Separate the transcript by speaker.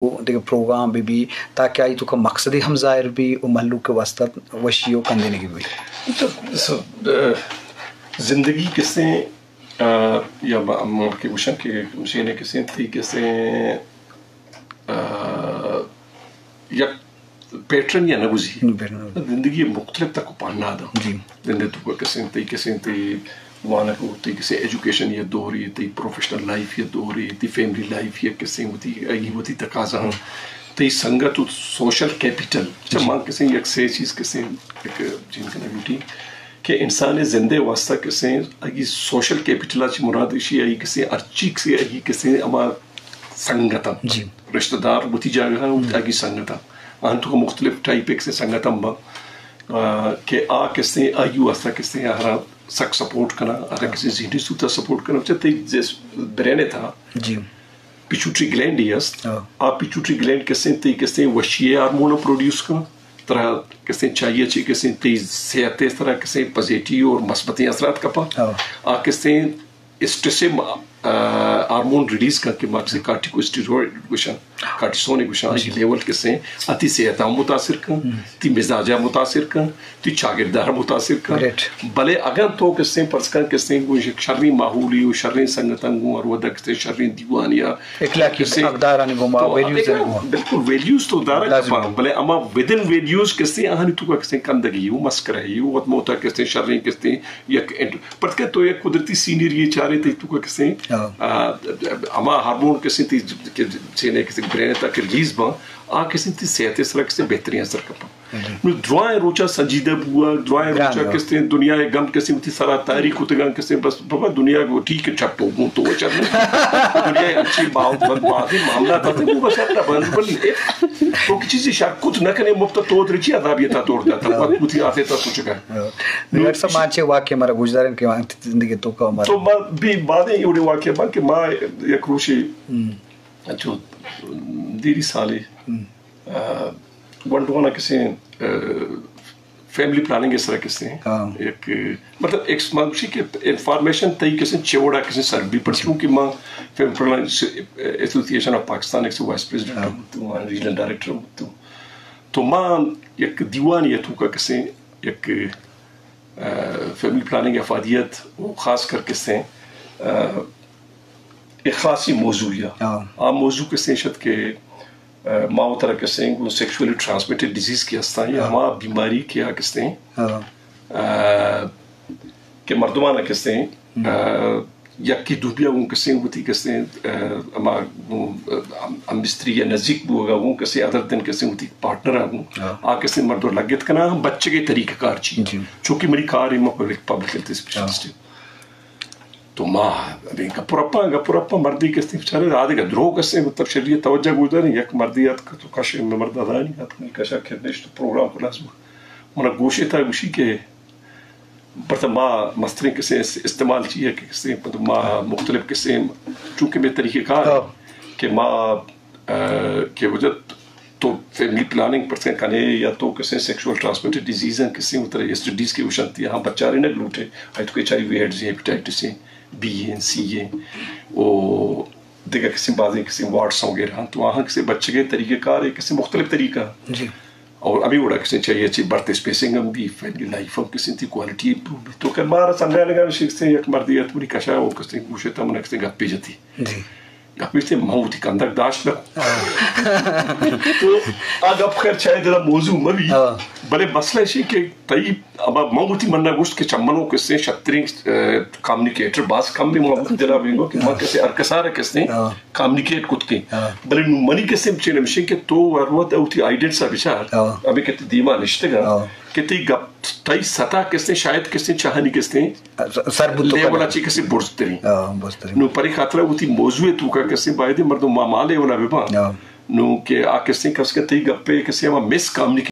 Speaker 1: دیکھ پروگرام بھی تاکہ آئی تو کا مقصد ہم ظاہر بھی محلو کے واسطہ وشیو کن دینے کی بھی
Speaker 2: زندگی کسے یا کے وشن کے مشینے کسے تھی کسے یا پیٹرن یا نگوزی زندگی مختلف تک پڑھنا دا زندگی تو کسے تھی وانا کو تی کسی ایجوکیشن یہ دوری تی پروفیشنل لائف یہ دوری تی فیملی لائف یہ کسی ہوتی تقاضا ہوں تی سنگت سوشل کیپیٹل جب مان کسی یک سے چیز کسی ایک جن کا نبیوٹی کہ انسان زندے واسطہ کسی اگی سوشل کیپیٹل آچی مرادشی آئی کسی ارچیک سے اگی کسی اما سنگتا رشتہ دار بوتی جاگا اگی سنگتا آنتو کا مختلف ٹائپ ایک سے سنگتا مبا کہ آ کسی آئیو واسطہ کسی آہرا سک سپورٹ کرنا اگر کسی ذہنی سوتا سپورٹ کرنا چاہتے جیس برینے تھا پیچوٹری گلینڈ ہی است آپ پیچوٹری گلینڈ کسی وشیے ہارمون پروڈیوس کرنا طرح کسی چاہیے چاہیے کسی تی صحت اس طرح کسی پازیٹیو اور مثبتی اثرات کپا آپ کسی اسٹریس ہارمون ریلیز کر کے ماکسی کارٹیکوسٹیروئڈ گوشن کارٹیسون گوشن آئی لیول کسی آتی صحتہ متاثر کن تی مزاجہ متاثر کن تی چاگردار متاثر کن بلے اگر تو کسی پرسکن کسی شرری ماحولی و شرری سنگتن گو اور ودہ کسی شرری دیوانیا
Speaker 1: اخلاقی اقدارانی گوما ویلیوز گوما
Speaker 2: بالکل ویلیوز تو دارا کپا بلے اما ودن ویلیوز کسی آہنی تو کسی کندگی و مسکرہی و موتا کسی شرری کسی یک پرتکہ تو یک قدرتی سینیری چارے تی تو کسی اما ہارمون کسی تی چینے کسی برین تک ریلیز با آ کسی تی صحت اس طرح کسی بہترین اثر کپا دعائیں روچا سنجیدہ بوا دعائیں روچا کسی دنیا غم کسی تی سارا تاریخ ہوتے گا کسی بس بابا دنیا کو ٹھیک ہے چھپ تو گون تو چلنے دنیا اچھی بازی معاملہ تھا تو بس اپنا بند بند تو کسی سے شاک کچھ نہ کرنے مفتا تو درچی عذابیتا توڑ جاتا وقت بوتی آتے تا تو چکا ہے
Speaker 1: نگر سا مانچے واقعی ہمارا گجدارن کے زندگی تو کا ہمارا
Speaker 2: تو بھی بعدیں یہ اڑے واقعی با کہ ماں یک روشی جو دیری سالی ونڈوانا کسی فیملی پلاننگ اس طرح کسی ایک مطلب ایک مانوشی کے انفارمیشن تایی کسی چوڑا کسی سربی پر چونکہ ماں family planning association of Pakistan ایک سے وائس پریزیڈنٹ ہوتی ہوں ریجنل ڈائریکٹر ہوتی ہوں تو ماں یک دیوانیت ہوگا کسی یک فیملی پلاننگ افادیت خاص کر کسی ایک خاصی موضوع یا موضوع کسی شد کہ ماں طرح کسی ہیں سیکشولی ٹرانسمیٹڈ ڈیزیز کی ہستا ہے ہما بیماری کیا کسی ہیں کہ مردمانہ کسی ہیں یکی دوبیا وہ کسی ہیں ہوتی کسی ہیں امبستری یا نزدیک بھی ہوگا وہ کسی ادر دن کسی ہوتی پارٹنر آگوں آ کسی مردوں لگت کنا ہم بچے کے طریقہ کار چیز چونکہ میری کار ہے پبلک ہیلتھ اسپیشلسٹ تو ماں گپرپا مردی کسی بچارے آدھے کا درو کسی مطلب شریعت توجہ گوزر ہیں یک مردیات کا تو کاشی میں مرد آدھا نہیں آتا نہیں کاشا کھرنیش تو پروگرام کو لازم منا گوشے تھا گوشی کے برتا ماں مسترین کسی استعمال چیئے کہ کسی ماں مختلف کسی چونکہ میں طریقہ کار ہے کہ ماں کے وجہ تو فیملی پلاننگ پرسن کنے یا تو کسی سیکشول ٹرانسمیٹڈ ڈیزیز ہیں کسی طرح ایسٹڈیز کی وشنتی ہیں ہاں بچارے نہ گلوٹے آئی تو ایچ آئی وی ایڈز ہیں ہیپیٹائٹس ہیں بی ہیں سی ہیں وہ دیکھا کسی بازیں کسی وارڈس ہوں گے رہاں تو وہاں کسی بچے کے طریقہ کار ہے کسی مختلف طریقہ اور ابھی اڑا کسی چاہیے اچھی برتھ اسپیسنگ ہم بھی فیملی لائف ہم کسی تھی کوالٹی تو کہ مارا سنگا لگا شیخ سے یک مردیت پوری کشا وہ کسی گوشے تھا منہ کسی گپی جاتی گپی سے ماں ہوتی کندک داشت لگو تو آگ اب خیر چاہے دینا موضوع مبی بلے مسئلہ اسی کہ تایی اب ماں ہوتی منہ گوشت کے چمنوں کسی شترینگ کامنیکیٹر باز کم بھی ماں دلا بینگو کہ ماں کسی ارکسارہ کسی کامنیکیٹ کت کی بلے منی کسی چینے مشین کہ تو وروت ہوتی آئیڈنٹ سا بچار ابھی کہتی دیما نشتے گا کہ تایی سطح کسی شاید کسی چاہنی کسی لیولا چی کسی برزتری نو پری خاطرہ ہوتی موضوع تو کا کسی باید مردم مامالے ولا ببا نو کہ آ کسی کس کے تایی گپے کسی ہما مس کامنیکیٹ